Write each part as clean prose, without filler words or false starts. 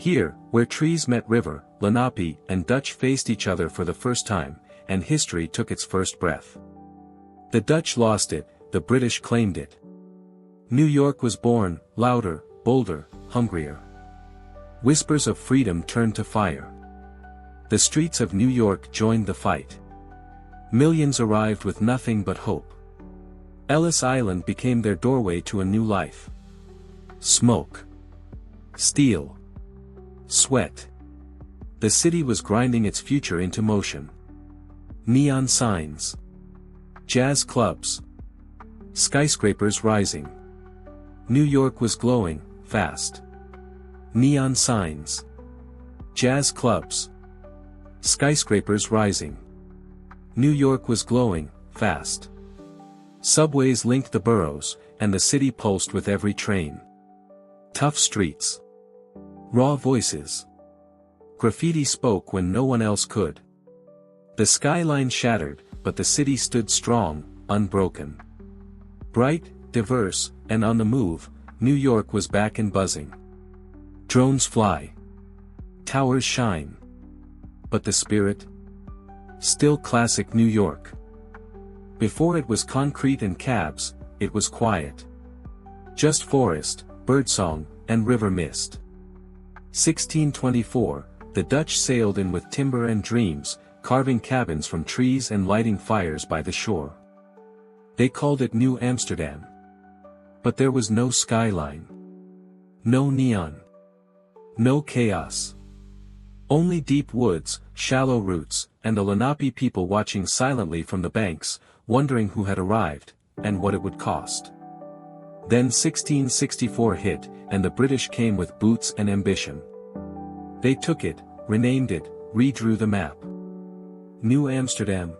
Here, where trees met river, Lenape and Dutch faced each other for the first time, and history took its first breath. The Dutch lost it, the British claimed it. New York was born, louder, bolder, hungrier. Whispers of freedom turned to fire. The streets of New York joined the fight. Millions arrived with nothing but hope. Ellis Island became their doorway to a new life. Smoke. Steel. Sweat. The city was grinding its future into motion. Neon signs. Jazz clubs. Skyscrapers rising. New York was glowing, fast. Neon signs. Jazz clubs. Skyscrapers rising. New York was glowing, fast. Subways linked the boroughs, and the city pulsed with every train. Tough streets. Raw voices. Graffiti spoke when no one else could. The skyline shattered, but the city stood strong, unbroken. Bright, diverse, and on the move, New York was back and buzzing. Drones fly. Towers shine. But the spirit? Still classic New York. Before it was concrete and cabs, it was quiet. Just forest, birdsong, and river mist. 1624, the Dutch sailed in with timber and dreams, carving cabins from trees and lighting fires by the shore. They called it New Amsterdam. But there was no skyline. No neon. No chaos. Only deep woods, shallow roots, and the Lenape people watching silently from the banks, wondering who had arrived, and what it would cost. Then 1664 hit, and the British came with boots and ambition. They took it, renamed it, redrew the map. New Amsterdam?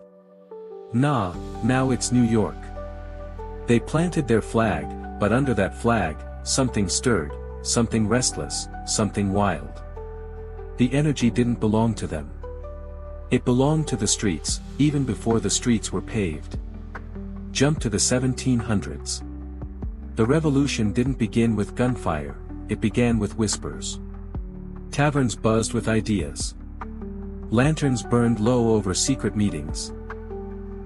Nah, now it's New York. They planted their flag, but under that flag, something stirred, something restless, something wild. The energy didn't belong to them. It belonged to the streets, even before the streets were paved. Jump to the 1700s. The revolution didn't begin with gunfire, it began with whispers. Taverns buzzed with ideas. Lanterns burned low over secret meetings.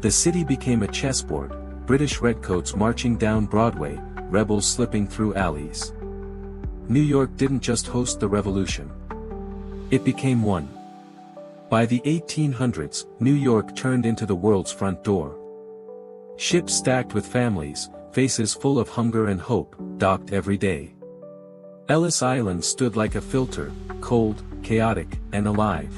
The city became a chessboard, British redcoats marching down Broadway, rebels slipping through alleys. New York didn't just host the revolution. It became one. By the 1800s, New York turned into the world's front door. Ships stacked with families, faces full of hunger and hope, docked every day. Ellis Island stood like a filter, cold, chaotic, and alive.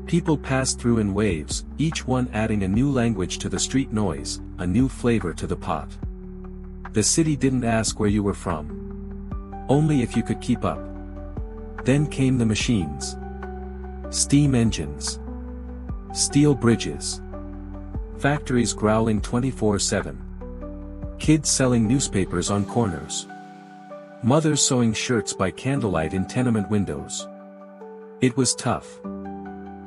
People passed through in waves, each one adding a new language to the street noise, a new flavor to the pot. The city didn't ask where you were from. Only if you could keep up. Then came the machines. Steam engines. Steel bridges. Factories growling 24/7. Kids selling newspapers on corners. Mothers sewing shirts by candlelight in tenement windows. It was tough.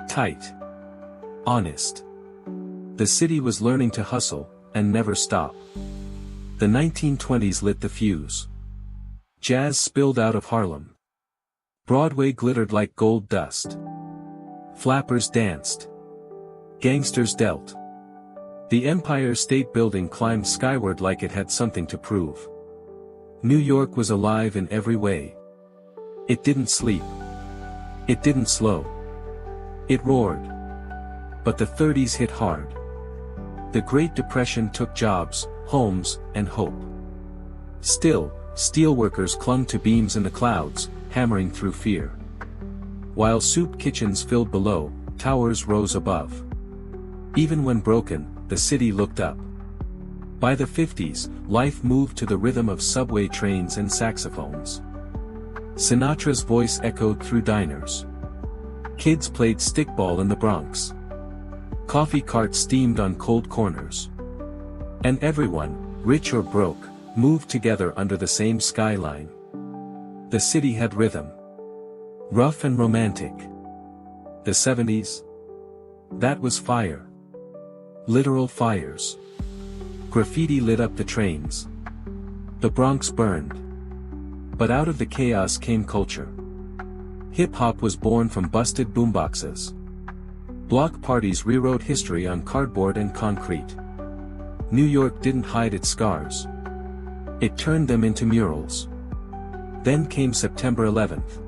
Tight. Honest. The city was learning to hustle, and never stop. The 1920s lit the fuse. Jazz spilled out of Harlem. Broadway glittered like gold dust. Flappers danced. Gangsters dealt. The Empire State Building climbed skyward like it had something to prove. New York was alive in every way. It didn't sleep. It didn't slow. It roared. But the 30s hit hard. The Great Depression took jobs, homes, and hope. Still, steelworkers clung to beams in the clouds, hammering through fear. While soup kitchens filled below, towers rose above. Even when broken, the city looked up. By the 50s, life moved to the rhythm of subway trains and saxophones. Sinatra's voice echoed through diners. Kids played stickball in the Bronx. Coffee carts steamed on cold corners. And everyone, rich or broke, moved together under the same skyline. The city had rhythm. Rough and romantic. The 70s? That was fire. Literal fires. Graffiti lit up the trains. The Bronx burned. But out of the chaos came culture. Hip-hop was born from busted boomboxes. Block parties rewrote history on cardboard and concrete. New York didn't hide its scars. It turned them into murals. Then came September 11th.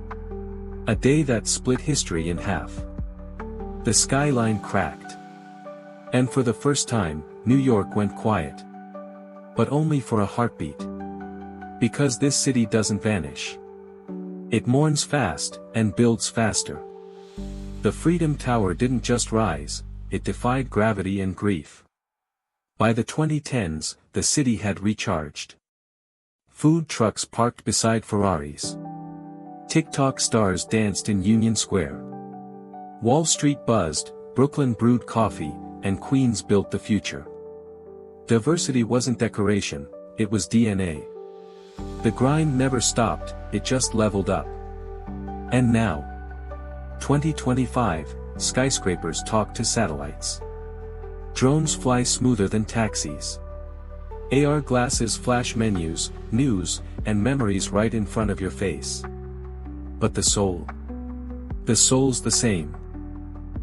A day that split history in half. The skyline cracked. And for the first time, New York went quiet. But only for a heartbeat. Because this city doesn't vanish. It mourns fast, and builds faster. The Freedom Tower didn't just rise, it defied gravity and grief. By the 2010s, the city had recharged. Food trucks parked beside Ferraris. TikTok stars danced in Union Square. Wall Street buzzed, Brooklyn brewed coffee, and Queens built the future. Diversity wasn't decoration, it was DNA. The grind never stopped, it just leveled up. And now, 2025, skyscrapers talk to satellites. Drones fly smoother than taxis. AR glasses flash menus, news, and memories right in front of your face. But the soul? The soul's the same.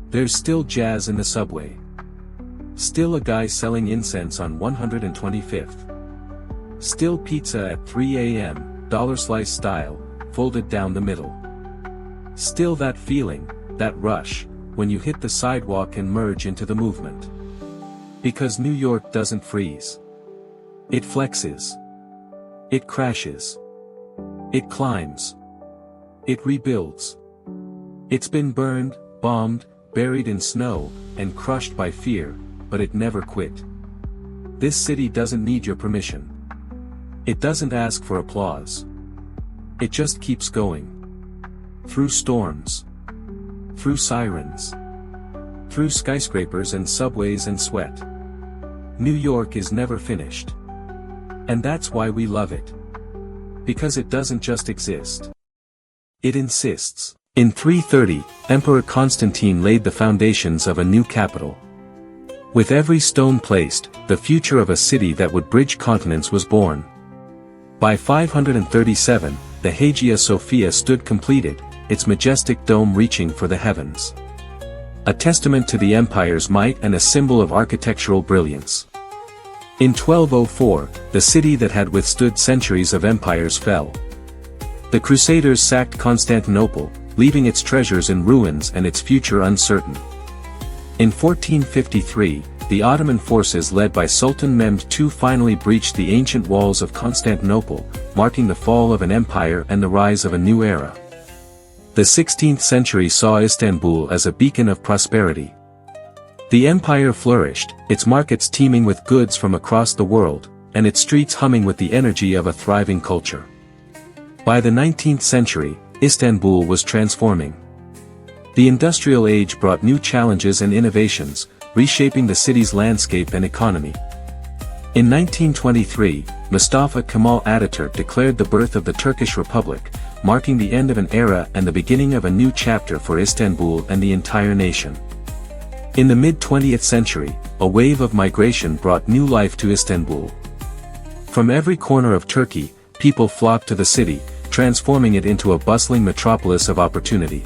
There's still jazz in the subway. Still a guy selling incense on 125th. Still pizza at 3 a.m., dollar slice style, folded down the middle. Still that feeling, that rush, when you hit the sidewalk and merge into the movement. Because New York doesn't freeze. It flexes. It crashes. It climbs. It rebuilds. It's been burned, bombed, buried in snow, and crushed by fear, but it never quit. This city doesn't need your permission. It doesn't ask for applause. It just keeps going. Through storms. Through sirens. Through skyscrapers and subways and sweat. New York is never finished. And that's why we love it. Because it doesn't just exist. It insists. In 330, Emperor Constantine laid the foundations of a new capital. With every stone placed, the future of a city that would bridge continents was born. By 537, the Hagia Sophia stood completed, its majestic dome reaching for the heavens. A testament to the empire's might and a symbol of architectural brilliance. In 1204, the city that had withstood centuries of empires fell. The Crusaders sacked Constantinople, leaving its treasures in ruins and its future uncertain. In 1453, the Ottoman forces led by Sultan Mehmed II finally breached the ancient walls of Constantinople, marking the fall of an empire and the rise of a new era. The 16th century saw Istanbul as a beacon of prosperity. The empire flourished, its markets teeming with goods from across the world, and its streets humming with the energy of a thriving culture. By the 19th century, Istanbul was transforming. The industrial age brought new challenges and innovations, reshaping the city's landscape and economy. In 1923, Mustafa Kemal Ataturk declared the birth of the Turkish Republic, marking the end of an era and the beginning of a new chapter for Istanbul and the entire nation. In the mid-20th century, a wave of migration brought new life to Istanbul. From every corner of Turkey, people flocked to the city, transforming it into a bustling metropolis of opportunity.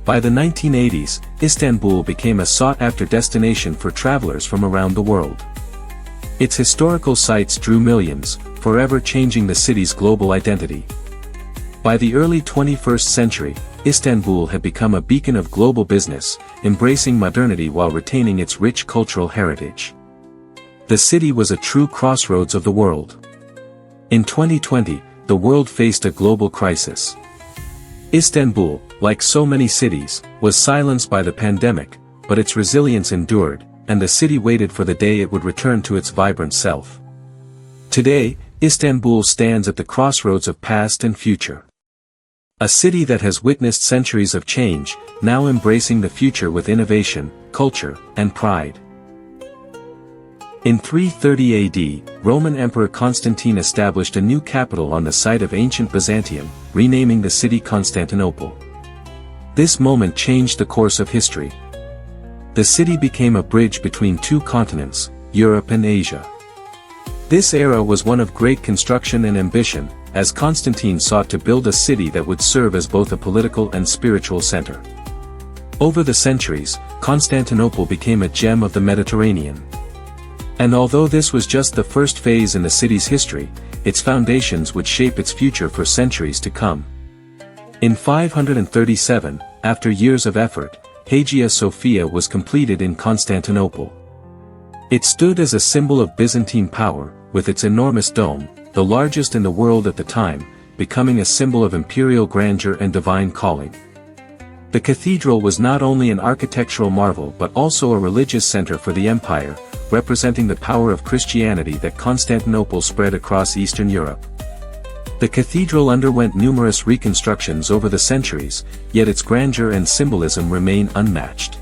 By the 1980s, Istanbul became a sought-after destination for travelers from around the world. Its historical sites drew millions, forever changing the city's global identity. By the early 21st century, Istanbul had become a beacon of global business, embracing modernity while retaining its rich cultural heritage. The city was a true crossroads of the world. In 2020, the world faced a global crisis. Istanbul, like so many cities, was silenced by the pandemic, but its resilience endured, and the city waited for the day it would return to its vibrant self. Today, Istanbul stands at the crossroads of past and future. A city that has witnessed centuries of change, now embracing the future with innovation, culture, and pride. In 330 AD, Roman Emperor Constantine established a new capital on the site of ancient Byzantium, renaming the city Constantinople. This moment changed the course of history. The city became a bridge between two continents, Europe and Asia. This era was one of great construction and ambition, as Constantine sought to build a city that would serve as both a political and spiritual center. Over the centuries, Constantinople became a gem of the Mediterranean. And although this was just the first phase in the city's history, its foundations would shape its future for centuries to come. In 537, after years of effort, Hagia Sophia was completed in Constantinople. It stood as a symbol of Byzantine power, with its enormous dome, the largest in the world at the time, becoming a symbol of imperial grandeur and divine calling. The cathedral was not only an architectural marvel but also a religious center for the empire, representing the power of Christianity that Constantinople spread across Eastern Europe. The cathedral underwent numerous reconstructions over the centuries, yet its grandeur and symbolism remain unmatched.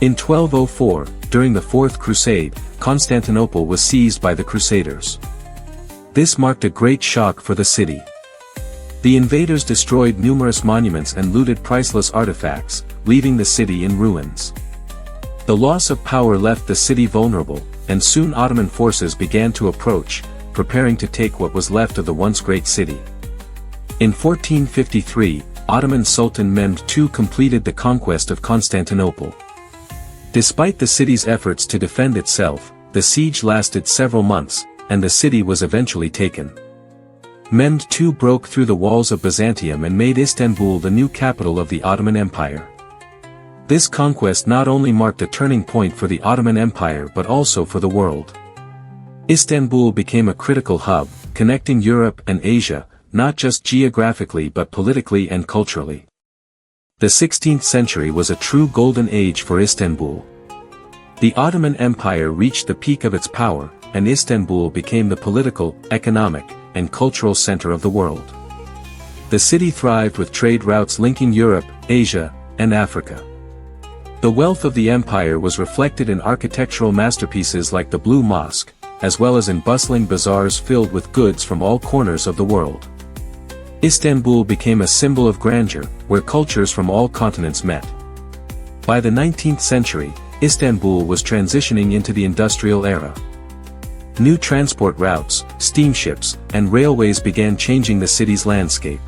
In 1204, during the Fourth Crusade, Constantinople was seized by the Crusaders. This marked a great shock for the city. The invaders destroyed numerous monuments and looted priceless artifacts, leaving the city in ruins. The loss of power left the city vulnerable, and soon Ottoman forces began to approach, preparing to take what was left of the once great city. In 1453, Ottoman Sultan Mehmed II completed the conquest of Constantinople. Despite the city's efforts to defend itself, the siege lasted several months, and the city was eventually taken. Mehmed II broke through the walls of Byzantium and made Istanbul the new capital of the Ottoman Empire. This conquest not only marked a turning point for the Ottoman Empire but also for the world. Istanbul became a critical hub, connecting Europe and Asia, not just geographically but politically and culturally. The 16th century was a true golden age for Istanbul. The Ottoman Empire reached the peak of its power, and Istanbul became the political, economic, and cultural center of the world. The city thrived with trade routes linking Europe, Asia, and Africa. The wealth of the empire was reflected in architectural masterpieces like the Blue Mosque, as well as in bustling bazaars filled with goods from all corners of the world. Istanbul became a symbol of grandeur, where cultures from all continents met. By the 19th century, Istanbul was transitioning into the industrial era. New transport routes, steamships, and railways began changing the city's landscape.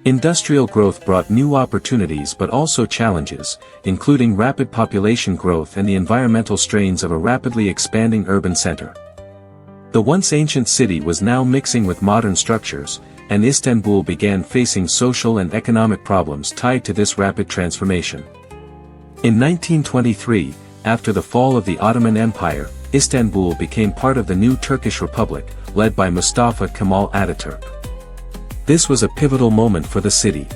Industrial growth brought new opportunities but also challenges, including rapid population growth and the environmental strains of a rapidly expanding urban center. The once ancient city was now mixing with modern structures, and Istanbul began facing social and economic problems tied to this rapid transformation. In 1923, after the fall of the Ottoman Empire, Istanbul became part of the new Turkish Republic, led by Mustafa Kemal Ataturk. This was a pivotal moment for the city.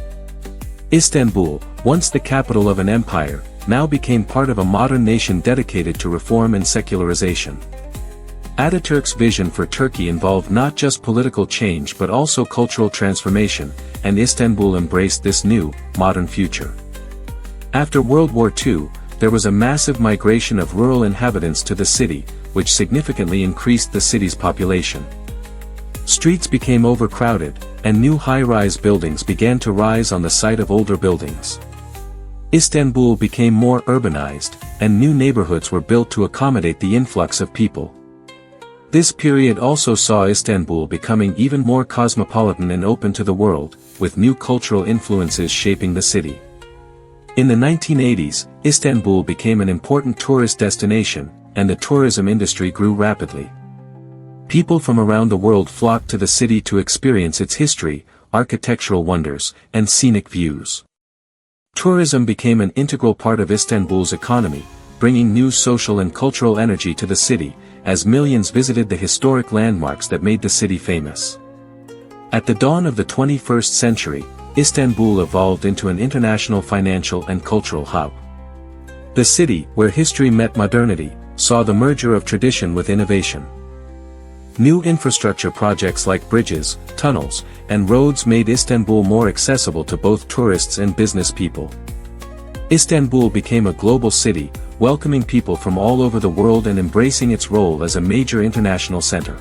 Istanbul, once the capital of an empire, now became part of a modern nation dedicated to reform and secularization. Ataturk's vision for Turkey involved not just political change but also cultural transformation, and Istanbul embraced this new, modern future. After World War II, there was a massive migration of rural inhabitants to the city, which significantly increased the city's population. Streets became overcrowded, and new high-rise buildings began to rise on the site of older buildings. Istanbul became more urbanized, and new neighborhoods were built to accommodate the influx of people. This period also saw Istanbul becoming even more cosmopolitan and open to the world, with new cultural influences shaping the city. In the 1980s, Istanbul became an important tourist destination, and the tourism industry grew rapidly. People from around the world flocked to the city to experience its history, architectural wonders, and scenic views. Tourism became an integral part of Istanbul's economy, bringing new social and cultural energy to the city, as millions visited the historic landmarks that made the city famous. At the dawn of the 21st century, Istanbul evolved into an international financial and cultural hub. The city, where history met modernity, saw the merger of tradition with innovation. New infrastructure projects like bridges, tunnels, and roads made Istanbul more accessible to both tourists and business people. Istanbul became a global city, welcoming people from all over the world and embracing its role as a major international center.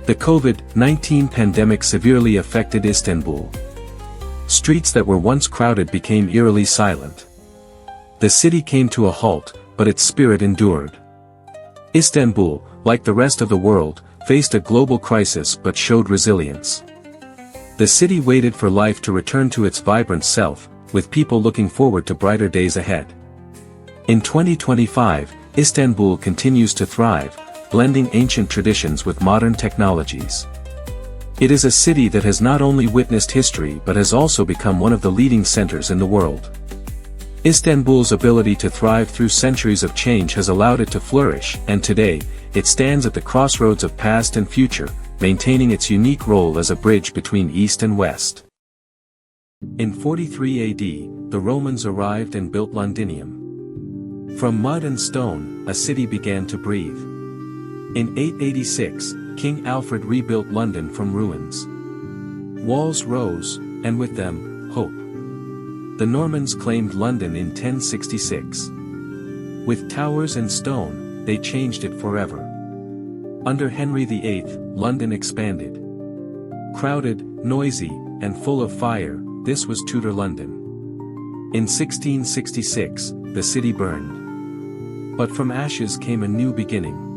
The COVID-19 pandemic severely affected Istanbul. Streets that were once crowded became eerily silent. The city came to a halt, but its spirit endured. Istanbul, like the rest of the world, faced a global crisis but showed resilience. The city waited for life to return to its vibrant self, with people looking forward to brighter days ahead. In 2025, Istanbul continues to thrive, blending ancient traditions with modern technologies. It is a city that has not only witnessed history but has also become one of the leading centers in the world. Istanbul's ability to thrive through centuries of change has allowed it to flourish, and today, it stands at the crossroads of past and future, maintaining its unique role as a bridge between East and West. In 43 AD, the Romans arrived and built Londinium. From mud and stone, a city began to breathe. In 886, King Alfred rebuilt London from ruins. Walls rose, and with them, hope. The Normans claimed London in 1066. With towers and stone, they changed it forever. Under Henry VIII, London expanded. Crowded, noisy, and full of fire, this was Tudor London. In 1666, the city burned. But from ashes came a new beginning.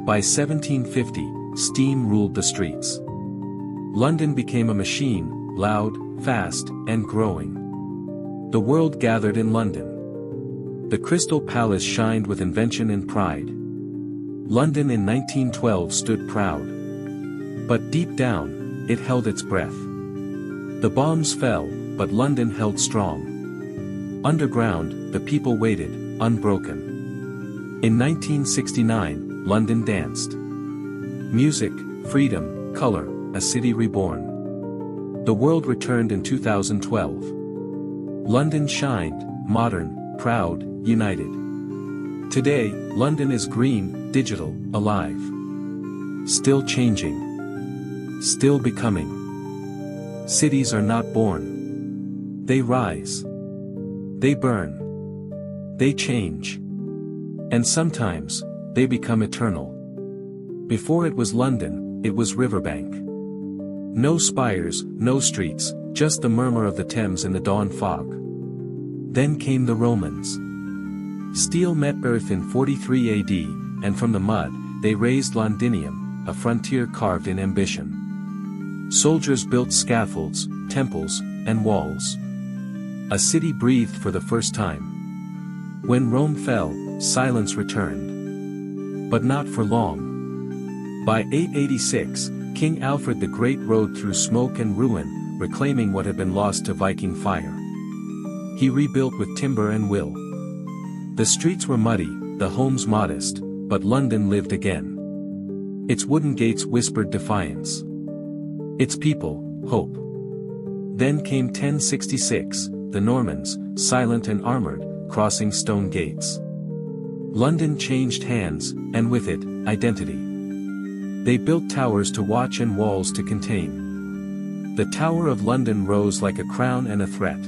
By 1750, steam ruled the streets. London became a machine, loud, fast, and growing. The world gathered in London. The Crystal Palace shined with invention and pride. London in 1912 stood proud. But deep down, it held its breath. The bombs fell, but London held strong. Underground, the people waited, unbroken. In 1969, London danced. Music, freedom, color, a city reborn. The world returned in 2012. London shined, modern, proud, united. Today, London is green, digital, alive. Still changing. Still becoming. Cities are not born. They rise. They burn. They change. And sometimes, they become eternal. Before it was London, it was Riverbank. No spires, no streets, just the murmur of the Thames in the dawn fog. Then came the Romans. Steel met earth in 43 AD, and from the mud, they raised Londinium, a frontier carved in ambition. Soldiers built scaffolds, temples, and walls. A city breathed for the first time. When Rome fell, silence returned. But not for long. By 886, King Alfred the Great rode through smoke and ruin, reclaiming what had been lost to Viking fire. He rebuilt with timber and will. The streets were muddy, the homes modest, but London lived again. Its wooden gates whispered defiance. Its people, hope. Then came 1066, the Normans, silent and armored, crossing stone gates. London changed hands, and with it, identity. They built towers to watch and walls to contain. The Tower of London rose like a crown and a threat.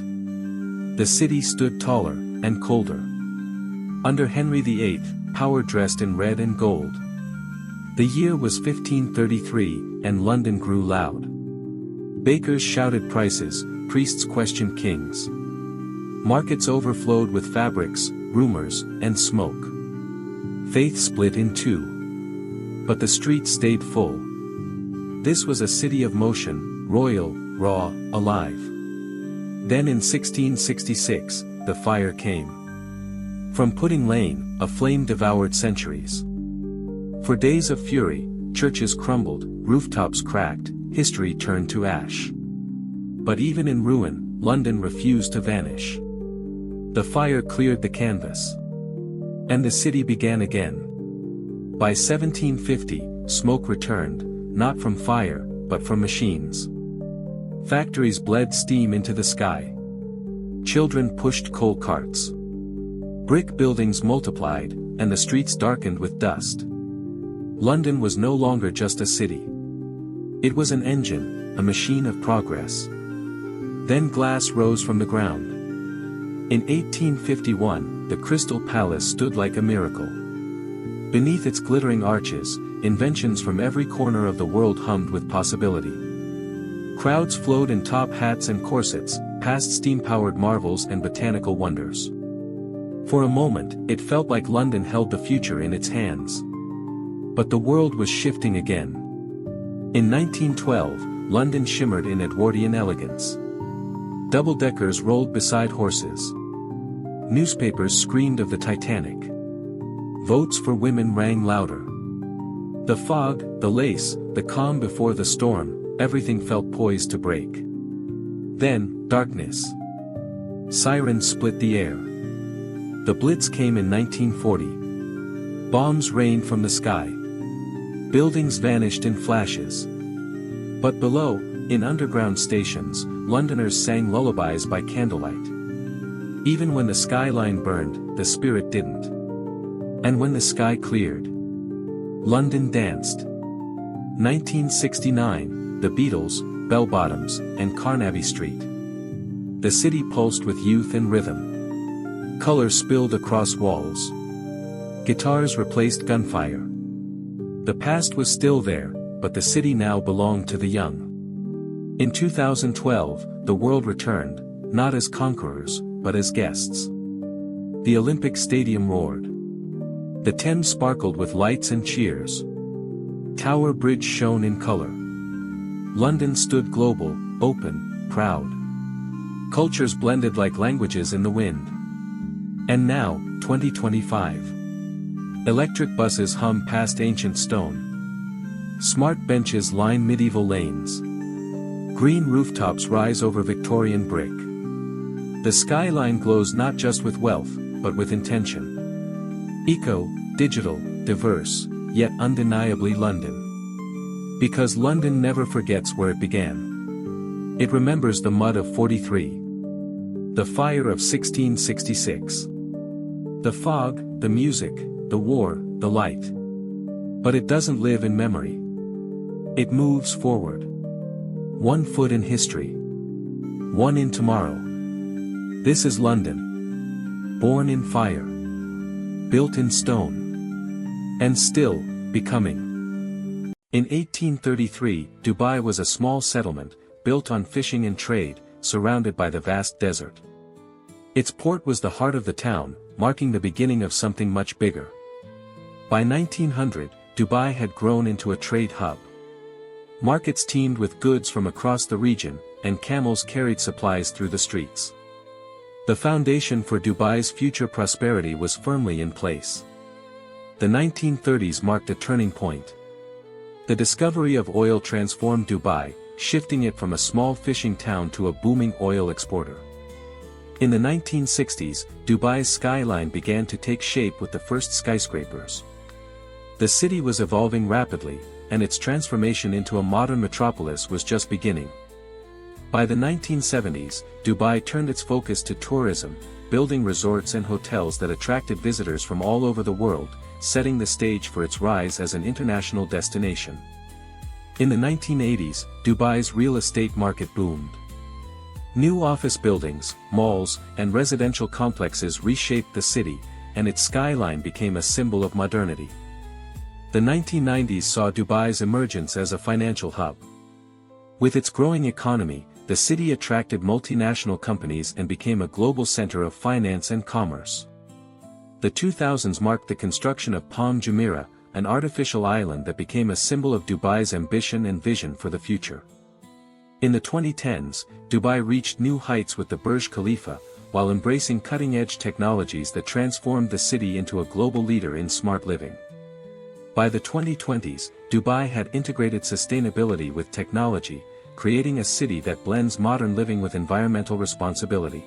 The city stood taller, and colder. Under Henry VIII, power dressed in red and gold. The year was 1533, and London grew loud. Bakers shouted prices, priests questioned kings. Markets overflowed with fabrics, rumors, and smoke. Faith split in two. But the streets stayed full. This was a city of motion, royal, raw, alive. Then in 1666, the fire came. From Pudding Lane, a flame devoured centuries. For days of fury, churches crumbled, rooftops cracked, history turned to ash. But even in ruin, London refused to vanish. The fire cleared the canvas. And the city began again. By 1750, smoke returned, not from fire, but from machines. Factories bled steam into the sky. Children pushed coal carts. Brick buildings multiplied, and the streets darkened with dust. London was no longer just a city. It was an engine, a machine of progress. Then glass rose from the ground. In 1851, the Crystal Palace stood like a miracle. Beneath its glittering arches, inventions from every corner of the world hummed with possibility. Crowds flowed in top hats and corsets, past steam-powered marvels and botanical wonders. For a moment, it felt like London held the future in its hands. But the world was shifting again. In 1912, London shimmered in Edwardian elegance. Double-deckers rolled beside horses. Newspapers screamed of the Titanic. Votes for women rang louder. The fog, the lace, the calm before the storm, everything felt poised to break. Then, darkness. Sirens split the air. The Blitz came in 1940. Bombs rained from the sky. Buildings vanished in flashes. But below, in underground stations, Londoners sang lullabies by candlelight. Even when the skyline burned, the spirit didn't. And when the sky cleared, London danced. 1969, the Beatles, bell-bottoms, and Carnaby Street. The city pulsed with youth and rhythm. Color spilled across walls. Guitars replaced gunfire. The past was still there, but the city now belonged to the young. In 2012, the world returned, not as conquerors, but as guests. The Olympic Stadium roared. The Thames sparkled with lights and cheers. Tower Bridge shone in color. London stood global, open, proud. Cultures blended like languages in the wind. And now, 2025. Electric buses hum past ancient stone. Smart benches line medieval lanes. Green rooftops rise over Victorian brick. The skyline glows not just with wealth, but with intention. Eco, digital, diverse, yet undeniably London. Because London never forgets where it began. It remembers the mud of 43. The fire of 1666. The fog, the music, the war, the light. But it doesn't live in memory. It moves forward. One foot in history. One in tomorrow. This is London. Born in fire. Built in stone. And still, becoming. In 1833, Dubai was a small settlement, built on fishing and trade, surrounded by the vast desert. Its port was the heart of the town, marking the beginning of something much bigger. By 1900, Dubai had grown into a trade hub. Markets teemed with goods from across the region, and camels carried supplies through the streets. The foundation for Dubai's future prosperity was firmly in place. The 1930s marked a turning point. The discovery of oil transformed Dubai, shifting it from a small fishing town to a booming oil exporter. In the 1960s, Dubai's skyline began to take shape with the first skyscrapers. The city was evolving rapidly, and its transformation into a modern metropolis was just beginning. By the 1970s, Dubai turned its focus to tourism, building resorts and hotels that attracted visitors from all over the world, setting the stage for its rise as an international destination. In the 1980s, Dubai's real estate market boomed. New office buildings, malls, and residential complexes reshaped the city, and its skyline became a symbol of modernity. The 1990s saw Dubai's emergence as a financial hub. With its growing economy, the city attracted multinational companies and became a global center of finance and commerce. The 2000s marked the construction of Palm Jumeirah, an artificial island that became a symbol of Dubai's ambition and vision for the future. In the 2010s, Dubai reached new heights with the Burj Khalifa, while embracing cutting-edge technologies that transformed the city into a global leader in smart living. By the 2020s, Dubai had integrated sustainability with technology, creating a city that blends modern living with environmental responsibility.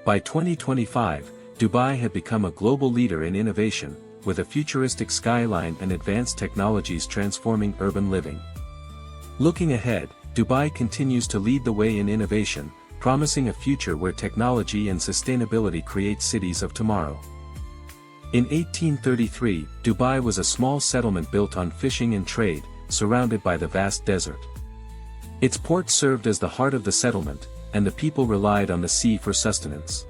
By 2025, Dubai had become a global leader in innovation, with a futuristic skyline and advanced technologies transforming urban living. Looking ahead, Dubai continues to lead the way in innovation, promising a future where technology and sustainability create cities of tomorrow. In 1833, Dubai was a small settlement built on fishing and trade, surrounded by the vast desert. Its port served as the heart of the settlement, and the people relied on the sea for sustenance.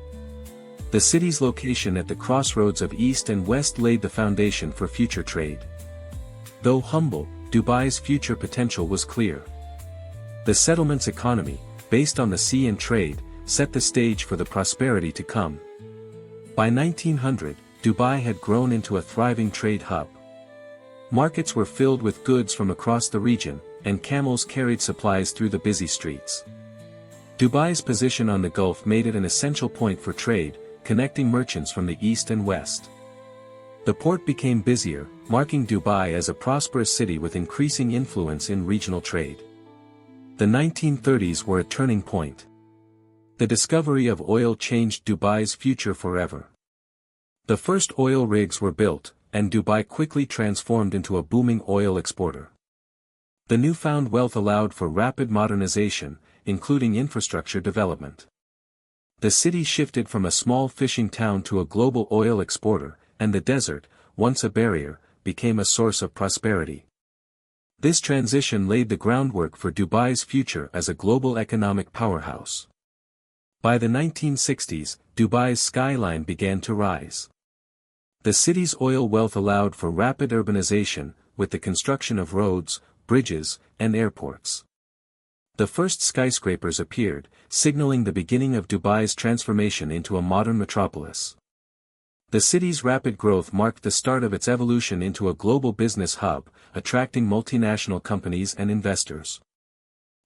The city's location at the crossroads of East and West laid the foundation for future trade. Though humble, Dubai's future potential was clear. The settlement's economy, based on the sea and trade, set the stage for the prosperity to come. By 1900, Dubai had grown into a thriving trade hub. Markets were filled with goods from across the region, and camels carried supplies through the busy streets. Dubai's position on the Gulf made it an essential point for trade, connecting merchants from the east and west. The port became busier, marking Dubai as a prosperous city with increasing influence in regional trade. The 1930s were a turning point. The discovery of oil changed Dubai's future forever. The first oil rigs were built, and Dubai quickly transformed into a booming oil exporter. The newfound wealth allowed for rapid modernization, including infrastructure development. The city shifted from a small fishing town to a global oil exporter, and the desert, once a barrier, became a source of prosperity. This transition laid the groundwork for Dubai's future as a global economic powerhouse. By the 1960s, Dubai's skyline began to rise. The city's oil wealth allowed for rapid urbanization, with the construction of roads, bridges, and airports. The first skyscrapers appeared, signaling the beginning of Dubai's transformation into a modern metropolis. The city's rapid growth marked the start of its evolution into a global business hub, attracting multinational companies and investors.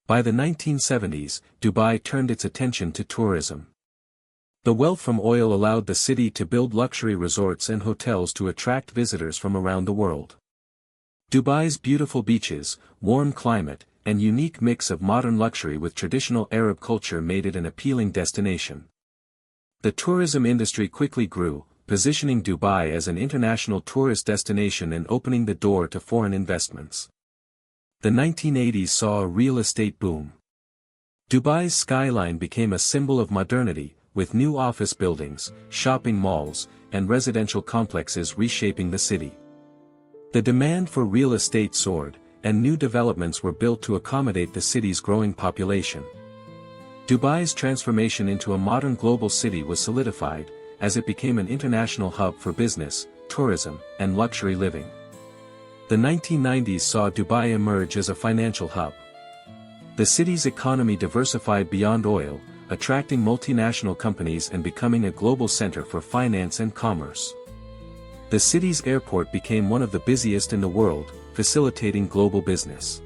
By the 1970s, Dubai turned its attention to tourism. The wealth from oil allowed the city to build luxury resorts and hotels to attract visitors from around the world. Dubai's beautiful beaches, warm climate, and unique mix of modern luxury with traditional Arab culture made it an appealing destination. The tourism industry quickly grew, positioning Dubai as an international tourist destination and opening the door to foreign investments. The 1980s saw a real estate boom. Dubai's skyline became a symbol of modernity, with new office buildings, shopping malls, and residential complexes reshaping the city. The demand for real estate soared, and new developments were built to accommodate the city's growing population. Dubai's transformation into a modern global city was solidified, as it became an international hub for business, tourism, and luxury living. The 1990s saw Dubai emerge as a financial hub. The city's economy diversified beyond oil, attracting multinational companies and becoming a global center for finance and commerce. The city's airport became one of the busiest in the world, facilitating global business.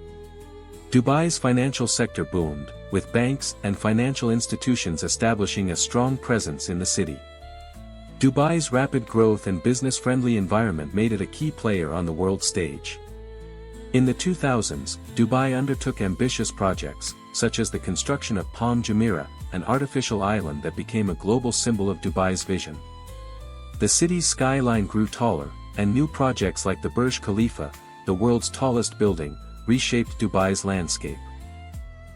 Dubai's financial sector boomed, with banks and financial institutions establishing a strong presence in the city. Dubai's rapid growth and business-friendly environment made it a key player on the world stage. In the 2000s, Dubai undertook ambitious projects, such as the construction of Palm Jumeirah, an artificial island that became a global symbol of Dubai's vision. The city's skyline grew taller, and new projects like the Burj Khalifa, the world's tallest building, reshaped Dubai's landscape.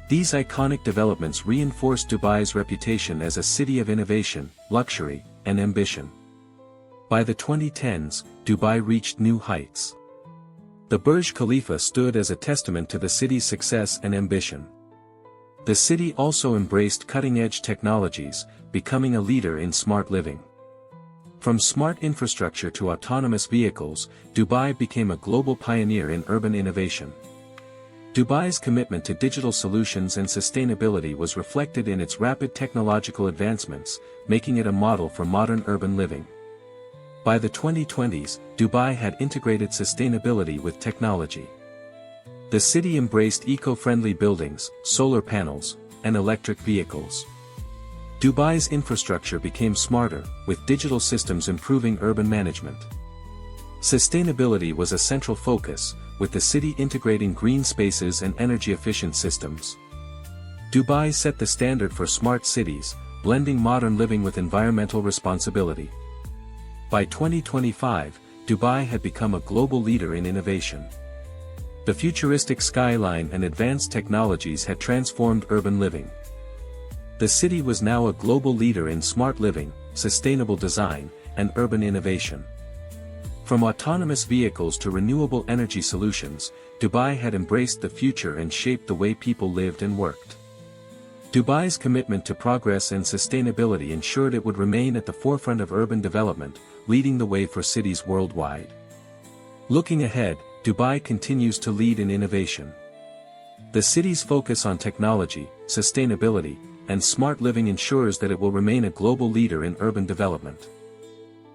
These iconic developments reinforced Dubai's reputation as a city of innovation, luxury, and ambition. By the 2010s, Dubai reached new heights. The Burj Khalifa stood as a testament to the city's success and ambition. The city also embraced cutting-edge technologies, becoming a leader in smart living. From smart infrastructure to autonomous vehicles, Dubai became a global pioneer in urban innovation. Dubai's commitment to digital solutions and sustainability was reflected in its rapid technological advancements, making it a model for modern urban living. By the 2020s, Dubai had integrated sustainability with technology. The city embraced eco-friendly buildings, solar panels, and electric vehicles. Dubai's infrastructure became smarter, with digital systems improving urban management. Sustainability was a central focus, with the city integrating green spaces and energy-efficient systems. Dubai set the standard for smart cities, blending modern living with environmental responsibility. By 2025, Dubai had become a global leader in innovation. The futuristic skyline and advanced technologies had transformed urban living. The city was now a global leader in smart living, sustainable design, and urban innovation. From autonomous vehicles to renewable energy solutions, Dubai had embraced the future and shaped the way people lived and worked. Dubai's commitment to progress and sustainability ensured it would remain at the forefront of urban development, leading the way for cities worldwide. Looking ahead, Dubai continues to lead in innovation. The city's focus on technology, sustainability, and smart living ensures that it will remain a global leader in urban development.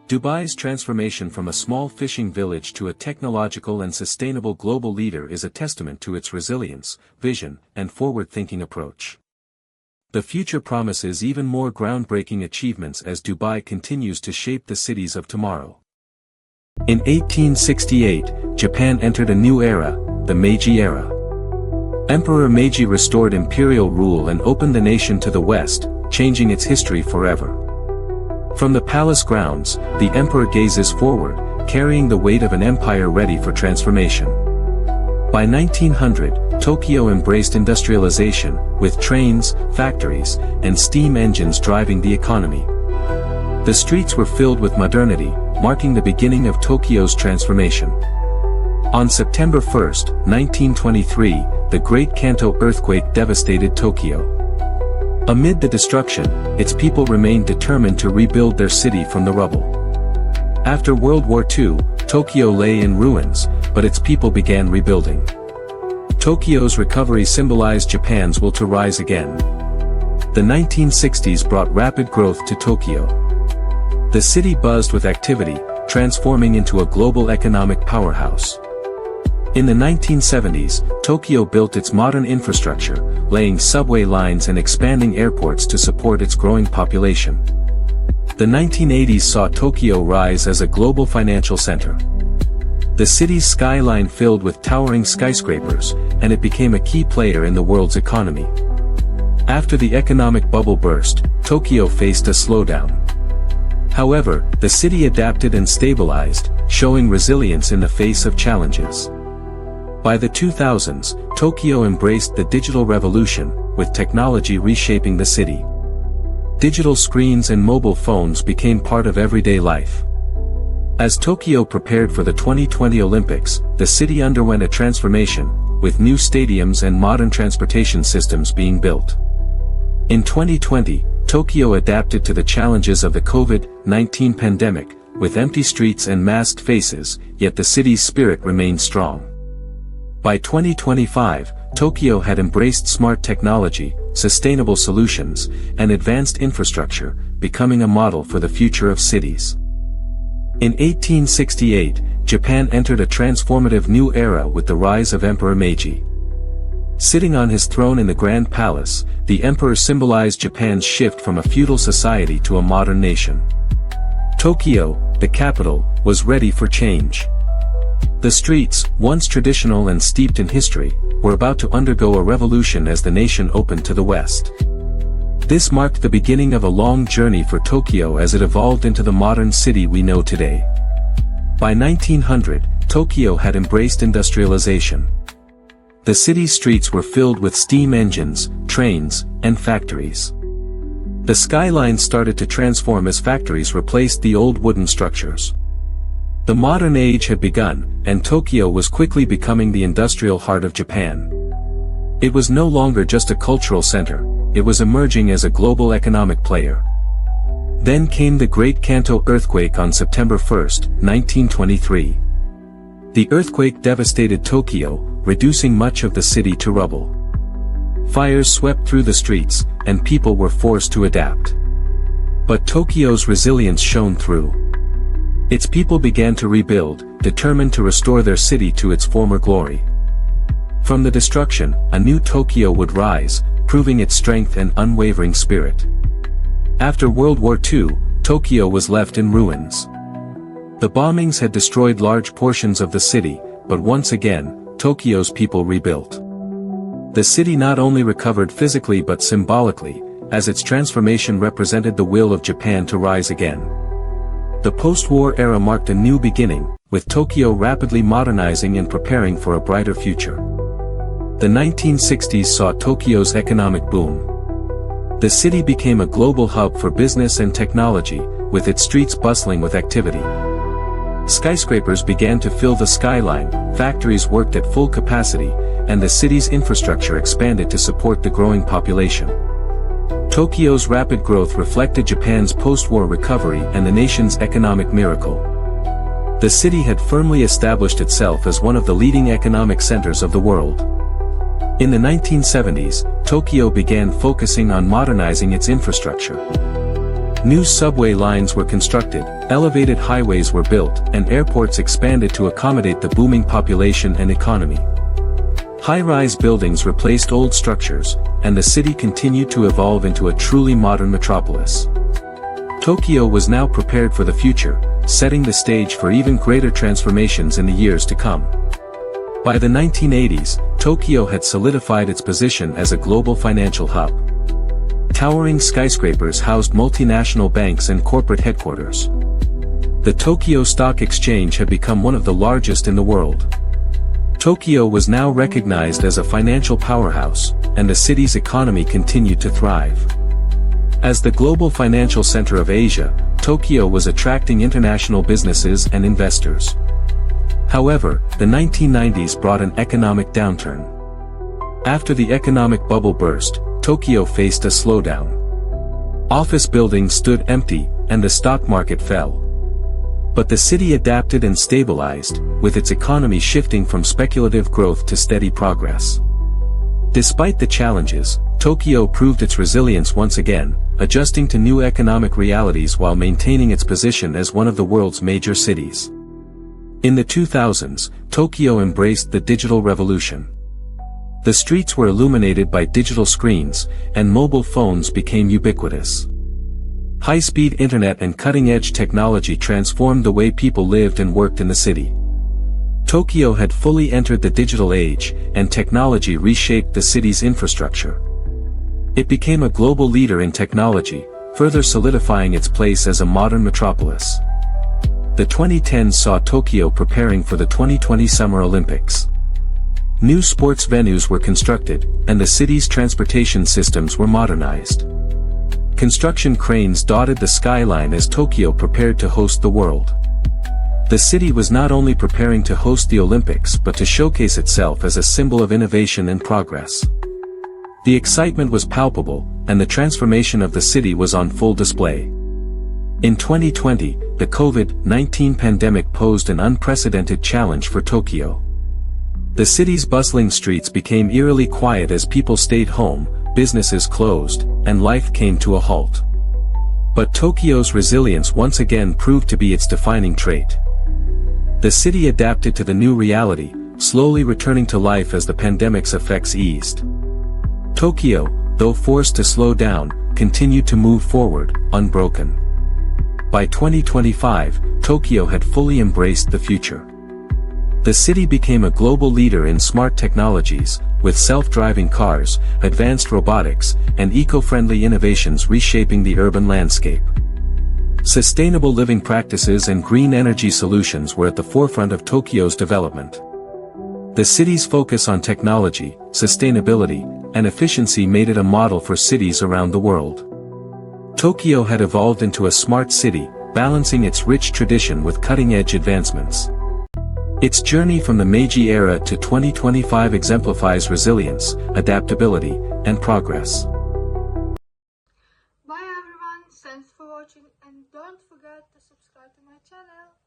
Dubai's transformation from a small fishing village to a technological and sustainable global leader is a testament to its resilience, vision, and forward-thinking approach. The future promises even more groundbreaking achievements as Dubai continues to shape the cities of tomorrow. In 1868, Japan entered a new era, the Meiji era. Emperor Meiji restored imperial rule and opened the nation to the west, changing its history forever. From the palace grounds, the emperor gazes forward, carrying the weight of an empire ready for transformation. By 1900, Tokyo embraced industrialization, with trains, factories, and steam engines driving the economy. The streets were filled with modernity, marking the beginning of Tokyo's transformation. On September 1, 1923, the Great Kanto earthquake devastated Tokyo. Amid the destruction, its people remained determined to rebuild their city from the rubble. After World War II, Tokyo lay in ruins, but its people began rebuilding. Tokyo's recovery symbolized Japan's will to rise again. The 1960s brought rapid growth to Tokyo. The city buzzed with activity, transforming into a global economic powerhouse. In the 1970s, Tokyo built its modern infrastructure, laying subway lines and expanding airports to support its growing population. The 1980s saw Tokyo rise as a global financial center. The city's skyline filled with towering skyscrapers, and it became a key player in the world's economy. After the economic bubble burst, Tokyo faced a slowdown. However, the city adapted and stabilized, showing resilience in the face of challenges. By the 2000s, Tokyo embraced the digital revolution, with technology reshaping the city. Digital screens and mobile phones became part of everyday life. As Tokyo prepared for the 2020 Olympics, the city underwent a transformation, with new stadiums and modern transportation systems being built. In 2020, Tokyo adapted to the challenges of the COVID-19 pandemic, with empty streets and masked faces, yet the city's spirit remained strong. By 2025, Tokyo had embraced smart technology, sustainable solutions, and advanced infrastructure, becoming a model for the future of cities. In 1868, Japan entered a transformative new era with the rise of Emperor Meiji. Sitting on his throne in the Grand Palace, the emperor symbolized Japan's shift from a feudal society to a modern nation. Tokyo, the capital, was ready for change. The streets, once traditional and steeped in history, were about to undergo a revolution as the nation opened to the west. This marked the beginning of a long journey for Tokyo as it evolved into the modern city we know today. By 1900, Tokyo had embraced industrialization. The city's streets were filled with steam engines, trains, and factories. The skyline started to transform as factories replaced the old wooden structures. The modern age had begun, and Tokyo was quickly becoming the industrial heart of Japan. It was no longer just a cultural center, it was emerging as a global economic player. Then came the Great Kanto earthquake on September 1, 1923. The earthquake devastated Tokyo, reducing much of the city to rubble. Fires swept through the streets, and people were forced to adapt. But Tokyo's resilience shone through. Its people began to rebuild, determined to restore their city to its former glory. From the destruction, a new Tokyo would rise, proving its strength and unwavering spirit. After World War II, Tokyo was left in ruins. The bombings had destroyed large portions of the city, but once again, Tokyo's people rebuilt. The city not only recovered physically but symbolically, as its transformation represented the will of Japan to rise again. The post-war era marked a new beginning, with Tokyo rapidly modernizing and preparing for a brighter future. The 1960s saw Tokyo's economic boom. The city became a global hub for business and technology, with its streets bustling with activity. Skyscrapers began to fill the skyline, factories worked at full capacity, and the city's infrastructure expanded to support the growing population. Tokyo's rapid growth reflected Japan's post-war recovery and the nation's economic miracle. The city had firmly established itself as one of the leading economic centers of the world. In the 1970s, Tokyo began focusing on modernizing its infrastructure. New subway lines were constructed, elevated highways were built, and airports expanded to accommodate the booming population and economy. High-rise buildings replaced old structures, and the city continued to evolve into a truly modern metropolis. Tokyo was now prepared for the future, setting the stage for even greater transformations in the years to come. By the 1980s, Tokyo had solidified its position as a global financial hub. Towering skyscrapers housed multinational banks and corporate headquarters. The Tokyo Stock Exchange had become one of the largest in the world. Tokyo was now recognized as a financial powerhouse, and the city's economy continued to thrive. As the global financial center of Asia, Tokyo was attracting international businesses and investors. However, the 1990s brought an economic downturn. After the economic bubble burst, Tokyo faced a slowdown. Office buildings stood empty, and the stock market fell. But the city adapted and stabilized, with its economy shifting from speculative growth to steady progress. Despite the challenges, Tokyo proved its resilience once again, adjusting to new economic realities while maintaining its position as one of the world's major cities. In the 2000s, Tokyo embraced the digital revolution. The streets were illuminated by digital screens, and mobile phones became ubiquitous. High-speed internet and cutting-edge technology transformed the way people lived and worked in the city. Tokyo had fully entered the digital age, and technology reshaped the city's infrastructure. It became a global leader in technology, further solidifying its place as a modern metropolis. The 2010s saw Tokyo preparing for the 2020 Summer Olympics. New sports venues were constructed, and the city's transportation systems were modernized. Construction cranes dotted the skyline as Tokyo prepared to host the world. The city was not only preparing to host the Olympics but to showcase itself as a symbol of innovation and progress. The excitement was palpable, and the transformation of the city was on full display. In 2020, the COVID-19 pandemic posed an unprecedented challenge for Tokyo. The city's bustling streets became eerily quiet as people stayed home, businesses closed, and life came to a halt. But Tokyo's resilience once again proved to be its defining trait. The city adapted to the new reality, slowly returning to life as the pandemic's effects eased. Tokyo, though forced to slow down, continued to move forward, unbroken. By 2025, Tokyo had fully embraced the future. The city became a global leader in smart technologies, with self-driving cars, advanced robotics, and eco-friendly innovations reshaping the urban landscape. Sustainable living practices and green energy solutions were at the forefront of Tokyo's development. The city's focus on technology, sustainability, and efficiency made it a model for cities around the world. Tokyo had evolved into a smart city, balancing its rich tradition with cutting-edge advancements. Its journey from the Meiji era to 2025 exemplifies resilience, adaptability, and progress. Bye everyone, thanks for watching and don't forget to subscribe to my channel.